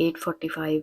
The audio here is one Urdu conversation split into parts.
8:45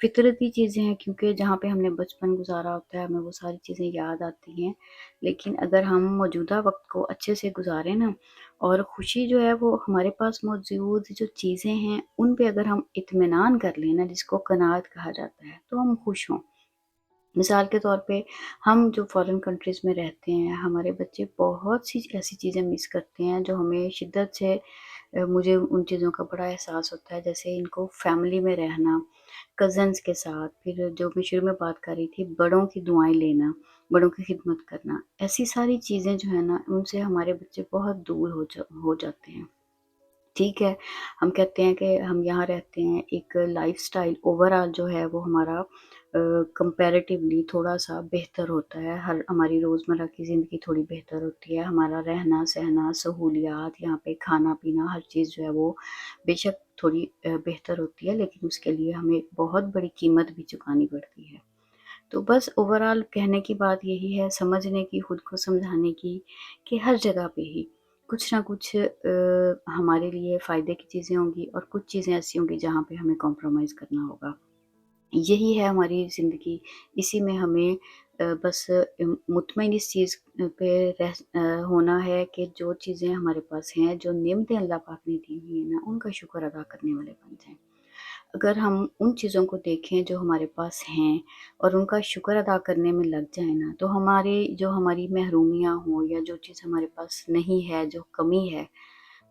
فطرتی چیزیں ہیں، کیونکہ جہاں پہ ہم نے بچپن گزارا ہوتا ہے ہمیں وہ ساری چیزیں یاد آتی ہیں، لیکن اگر ہم موجودہ وقت کو اچھے سے گزاریں نا، اور خوشی جو ہے وہ ہمارے پاس موجود جو چیزیں ہیں ان پہ اگر ہم اطمینان کر لیں نا، جس کو قناعت کہا جاتا ہے، تو ہم خوش ہوں۔ مثال کے طور پہ ہم جو فارن کنٹریز میں رہتے ہیں، ہمارے بچے بہت سی ایسی چیزیں مس کرتے ہیں جو ہمیں شدت سے مجھے ان چیزوں کا بڑا احساس ہوتا ہے، جیسے ان کو فیملی میں رہنا، کزنس کے ساتھ، پھر جو میں شروع میں بات کر رہی تھی بڑوں کی دعائیں لینا، بڑوں کی خدمت کرنا، ایسی ساری چیزیں جو ہے نا ان سے ہمارے بچے بہت دور ہو جاتے ہیں۔ ٹھیک ہے، ہم کہتے ہیں کہ ہم یہاں رہتے ہیں، ایک لائف سٹائل اوور آل جو ہے وہ ہمارا کمپیریٹیولی تھوڑا سا بہتر ہوتا ہے، ہماری روزمرہ کی زندگی تھوڑی بہتر ہوتی ہے، ہمارا رہنا سہنا، سہولیات، یہاں پہ کھانا پینا، ہر چیز جو ہے وہ بے شک تھوڑی بہتر ہوتی ہے، لیکن اس کے لیے ہمیں بہت بڑی قیمت بھی چکانی پڑتی ہے۔ تو بس اوور آل کہنے کی بات یہی ہے، سمجھنے کی، خود کو سمجھانے کی، کہ ہر جگہ پہ ہی کچھ نہ کچھ ہمارے لیے فائدے کی چیزیں ہوں گی، اور کچھ چیزیں ایسی ہوں گی جہاں پہ ہمیں کمپرومائز کرنا ہوگا۔ یہی ہے ہماری زندگی، اسی میں ہمیں بس مطمئن اس چیز پہ ہونا ہے کہ جو چیزیں ہمارے پاس ہیں، جو نعمتیں اللہ پاک نے دی ہوئی ہیں نا، ان کا شکر ادا کرنے والے بن جائیں۔ اگر ہم ان چیزوں کو دیکھیں جو ہمارے پاس ہیں اور ان کا شکر ادا کرنے میں لگ جائیں نا، تو ہماری محرومیاں ہوں یا جو چیز ہمارے پاس نہیں ہے، جو کمی ہے،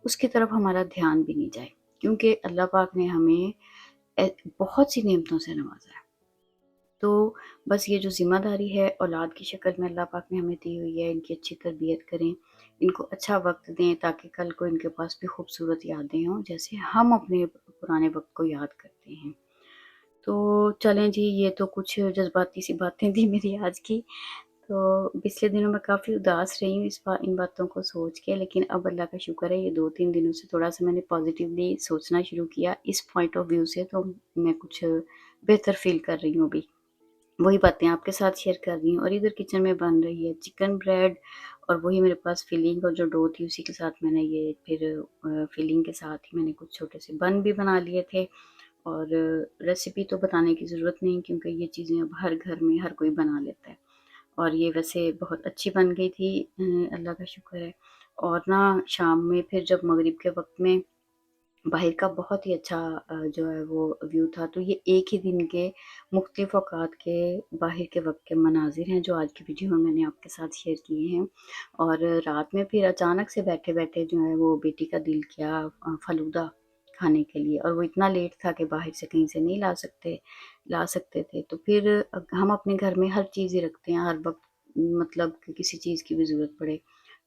اس کی طرف ہمارا دھیان بھی نہیں جائے، کیونکہ اللہ پاک نے ہمیں بہت سی نعمتوں سے نوازا ہے۔ تو بس یہ جو ذمہ داری ہے اولاد کی شکل میں اللہ پاک نے ہمیں دی ہوئی ہے، ان کی اچھی تربیت کریں، ان کو اچھا وقت دیں، تاکہ کل کو ان کے پاس بھی خوبصورت یادیں ہوں جیسے ہم اپنے پرانے وقت کو یاد کرتے ہیں۔ تو چلیں جی، یہ تو کچھ جذباتی سی باتیں تھی میری آج کی۔ تو پچھلے دنوں میں کافی اداس رہی ہوں ان باتوں کو سوچ کے، لیکن اب اللہ کا شکر ہے یہ 2-3 دنوں سے تھوڑا سا میں نے پازیٹیولی سوچنا شروع کیا اس پوائنٹ آف ویو سے، تو میں کچھ بہتر فیل کر رہی ہوں ابھی۔ وہی باتیں آپ کے ساتھ شیئر کر رہی ہوں، اور ادھر کچن میں بن رہی ہے چکن بریڈ، اور وہی میرے پاس فلنگ اور جو ڈو تھی اسی کے ساتھ میں نے یہ پھر فلنگ کے ساتھ ہی میں نے کچھ چھوٹے سے بن بھی بنا لیے تھے، اور ریسیپی تو بتانے کی ضرورت نہیں کیونکہ یہ چیزیں اب ہر گھر میں ہر کوئی بنا لیتا ہے، اور یہ ویسے بہت اچھی بن گئی تھی، اللہ کا شکر ہے۔ اور نا شام میں پھر جب مغرب کے وقت میں باہر کا بہت ہی اچھا جو ہے وہ ویو تھا، تو یہ ایک ہی دن کے مختلف اوقات کے باہر کے وقت کے مناظر ہیں جو آج کی ویڈیو میں نے آپ کے ساتھ شیئر کیے ہیں۔ اور رات میں پھر اچانک سے بیٹھے بیٹھے جو ہے وہ بیٹی کا دل کیا فلودہ کھانے کے لیے، اور وہ اتنا لیٹ تھا کہ باہر سے کہیں سے نہیں لا سکتے تھے، تو پھر ہم اپنے گھر میں ہر چیز ہی رکھتے ہیں ہر وقت، مطلب کہ کسی چیز کی بھی ضرورت پڑے،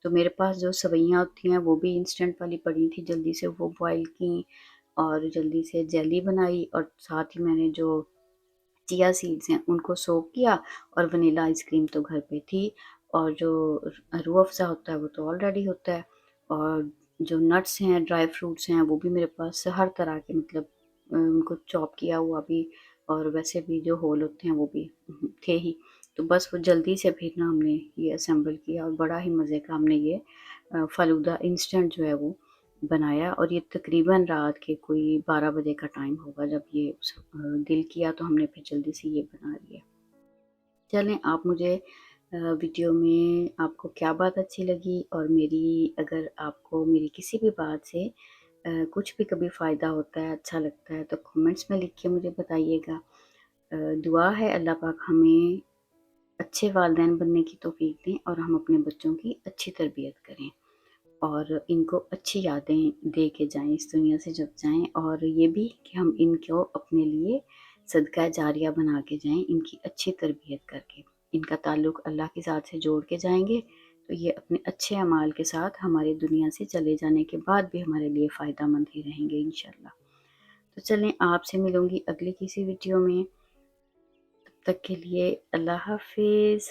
تو میرے پاس جو سوئیاں ہوتی ہیں وہ بھی انسٹنٹ والی پڑی تھی، جلدی سے وہ بوائل کی، اور جلدی سے جیلی بنائی، اور ساتھ ہی میں نے جو چیا سیڈز ہیں ان کو سوک کیا، اور ونیلا آئس کریم تو گھر پہ تھی، اور جو روح افزا ہوتا ہے وہ تو آلریڈی ہوتا ہے، اور جو نٹس ہیں، ڈرائی فروٹس ہیں، وہ بھی میرے پاس ہر طرح کے، مطلب ان کو چاپ کیا ہوا بھی، اور ویسے بھی جو ہول ہوتے ہیں وہ بھی تھے ہی، تو بس وہ جلدی سے پھر نا ہم نے یہ اسمبل کیا، اور بڑا ہی مزے کا ہم نے یہ فلودہ انسٹنٹ جو ہے وہ بنایا، اور یہ تقریباً رات کے کوئی 12 بجے کا ٹائم ہوگا جب یہ دل کیا، تو ہم نے پھر جلدی سے یہ بنا لیا۔ چلیں، آپ مجھے ویڈیو میں آپ کو کیا بات اچھی لگی، اور اگر آپ کو میری کسی بھی بات سے کچھ بھی کبھی فائدہ ہوتا ہے، اچھا لگتا ہے، تو کمنٹس میں لکھ کے مجھے بتائیے گا۔ دعا ہے اللہ پاک ہمیں اچھے والدین بننے کی توفیق دیں، اور ہم اپنے بچوں کی اچھی تربیت کریں، اور ان کو اچھی یادیں دے کے جائیں اس دنیا سے جب جائیں، اور یہ بھی کہ ہم ان کو اپنے لیے صدقہ جاریہ بنا کے جائیں، ان کی اچھی تربیت کر کے، ان کا تعلق اللہ کی ذات سے جوڑ کے جائیں گے، تو یہ اپنے اچھے اعمال کے ساتھ ہمارے دنیا سے چلے جانے کے بعد بھی ہمارے لیے فائدہ مند ہی رہیں گے انشاءاللہ۔ تو چلیں، آپ سے ملوں گی اگلی کسی ویڈیو میں، تب تک کے لیے اللہ حافظ۔